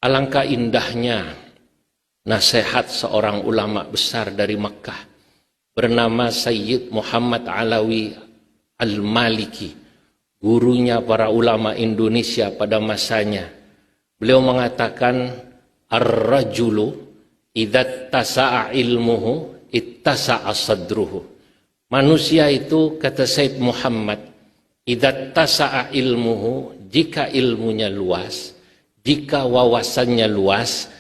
Alangkah indahnya nasihat seorang ulama besar dari Makkah bernama Sayyid Muhammad Alawi Al-Maliki, gurunya para ulama Indonesia pada masanya. Beliau mengatakan, ar-rajulu idza tasa'a ilmuhu ittasa'a sadruhu. Manusia itu, kata Sayyid Muhammad, idza tasa'a ilmuhu, jika ilmunya luas, jika wawasannya luas,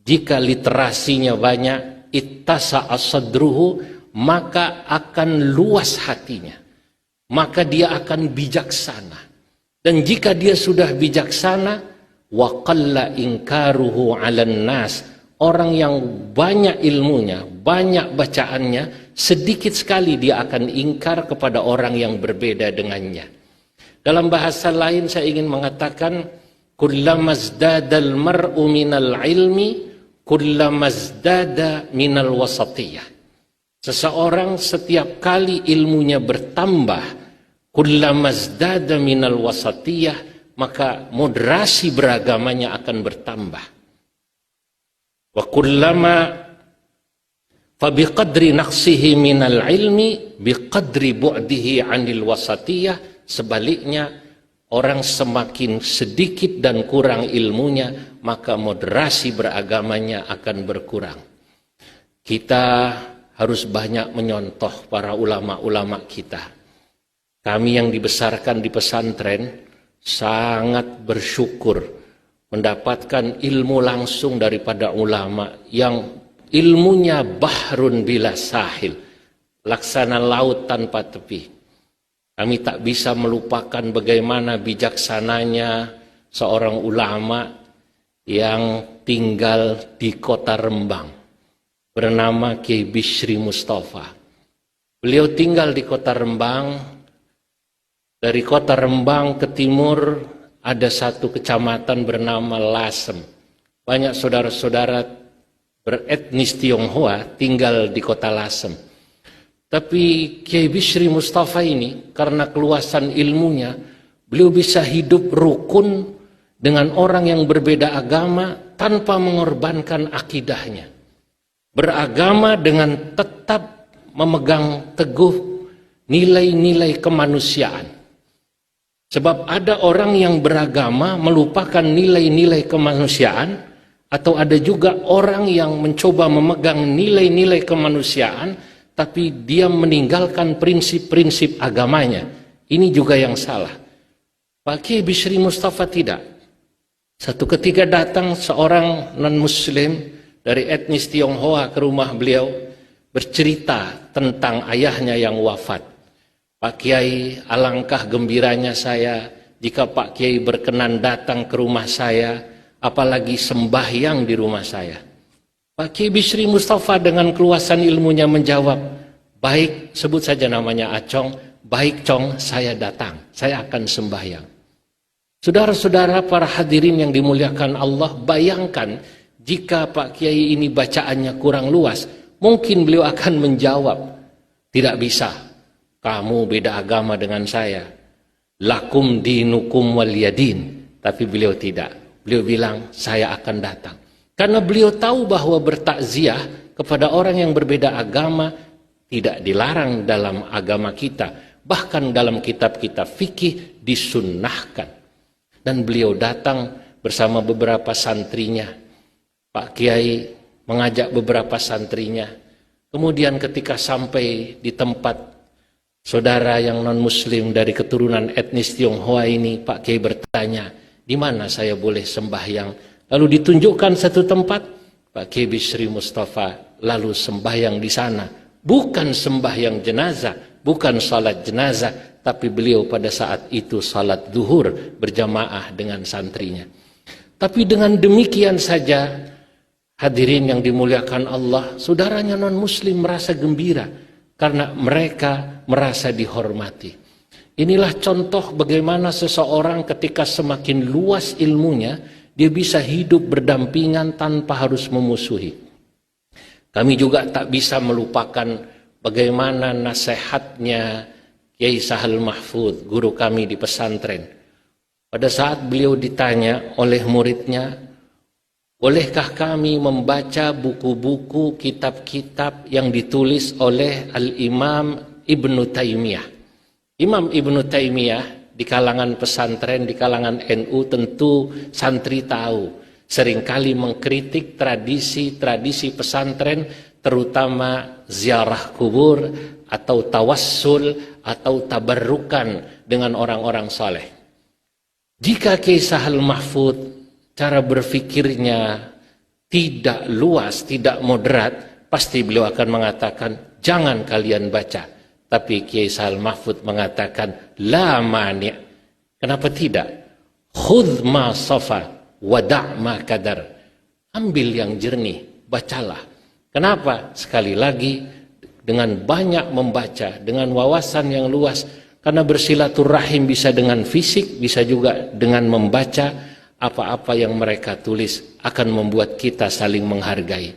jika literasinya banyak, ittasa'a sadruhu, maka akan luas hatinya, maka dia akan bijaksana. Dan jika dia sudah bijaksana, wa qalla inkaruhu 'alan nas, orang yang banyak ilmunya, banyak bacaannya, sedikit sekali dia akan ingkar kepada orang yang berbeda dengannya. Dalam bahasa lain saya ingin mengatakan, kullamazdadal mar'u minal ilmi kullamazdada minal wasatiyah. Seseorang setiap kali ilmunya bertambah, kullamazdada minal wasatiyah, maka moderasi beragamanya akan bertambah. Wa kullama fabiqadri naqsihi minal ilmi biqadri bu'dihi 'anil wasatiyah. Sebaliknya, orang semakin sedikit dan kurang ilmunya, maka moderasi beragamanya akan berkurang. Kita harus banyak menyontoh para ulama-ulama kita. Kami yang dibesarkan di pesantren sangat bersyukur mendapatkan ilmu langsung daripada ulama yang ilmunya bahrun bila sahil, laksana laut tanpa tepi. Kami tak bisa melupakan bagaimana bijaksananya seorang ulama yang tinggal di kota Rembang bernama Kiai Bishri Mustafa. Beliau tinggal di kota Rembang. Dari kota Rembang ke timur ada satu kecamatan bernama Lasem. Banyak saudara-saudara beretnis Tionghoa tinggal di kota Lasem. Tapi Kiai Bishri Mustafa ini, karena keluasan ilmunya, beliau bisa hidup rukun dengan orang yang berbeda agama tanpa mengorbankan akidahnya. Beragama dengan tetap memegang teguh nilai-nilai kemanusiaan. Sebab ada orang yang beragama melupakan nilai-nilai kemanusiaan, atau ada juga orang yang mencoba memegang nilai-nilai kemanusiaan tapi dia meninggalkan prinsip-prinsip agamanya. Ini juga yang salah. Pak Kiai Bishri Mustafa tidak. Satu ketika datang seorang non-muslim dari etnis Tionghoa ke rumah beliau, bercerita tentang ayahnya yang wafat. Pak Kiai, alangkah gembiranya saya jika Pak Kiai berkenan datang ke rumah saya, apalagi sembahyang di rumah saya. Pak Kiai Bishri Mustafa dengan keluasan ilmunya menjawab, baik, sebut saja namanya Acong, baik Cong, saya datang, saya akan sembahyang. Saudara-saudara para hadirin yang dimuliakan Allah, bayangkan jika Pak Kiai ini bacaannya kurang luas, mungkin beliau akan menjawab, tidak bisa, kamu beda agama dengan saya, lakum dinukum waliyadin. Tapi beliau tidak, beliau bilang, saya akan datang. Karena beliau tahu bahwa bertakziah kepada orang yang berbeda agama tidak dilarang dalam agama kita. Bahkan dalam kitab-kitab fikih disunnahkan. Dan beliau datang bersama beberapa santrinya. Pak Kiai mengajak beberapa santrinya. Kemudian ketika sampai di tempat saudara yang non-muslim dari keturunan etnis Tionghoa ini, Pak Kiai bertanya, di mana saya boleh sembahyang? Lalu ditunjukkan satu tempat, Pak Kiai Bishri Mustafa lalu sembahyang di sana. Bukan sembahyang jenazah, bukan salat jenazah, tapi beliau pada saat itu salat zuhur berjamaah dengan santrinya. Tapi dengan demikian saja, hadirin yang dimuliakan Allah, saudaranya non-muslim merasa gembira karena mereka merasa dihormati. Inilah contoh bagaimana seseorang ketika semakin luas ilmunya, dia bisa hidup berdampingan tanpa harus memusuhi. Kami juga tak bisa melupakan bagaimana nasihatnya Kiai Sahal Mahfud, guru kami di pesantren. Pada saat beliau ditanya oleh muridnya, Bolehkah kami membaca buku-buku, kitab-kitab yang ditulis oleh Al-Imam Ibnu Taimiyah? Imam Ibnu Taimiyah di kalangan pesantren, di kalangan NU tentu santri tahu, seringkali mengkritik tradisi-tradisi pesantren, terutama ziarah kubur atau tawassul atau tabarrukan dengan orang-orang saleh. Jika Kiai Sahal Mahfudz cara berpikirnya tidak luas, tidak moderat, pasti beliau akan mengatakan jangan kalian baca. Tapi Kiai Sahal Mahfudz mengatakan la mani'. Kenapa tidak? Khudh ma safa wada' ma kadar. Ambil yang jernih, bacalah. Kenapa? Sekali lagi dengan banyak membaca, dengan wawasan yang luas, karena bersilaturahim bisa dengan fisik, bisa juga dengan membaca. Apa-apa yang mereka tulis akan membuat kita saling menghargai.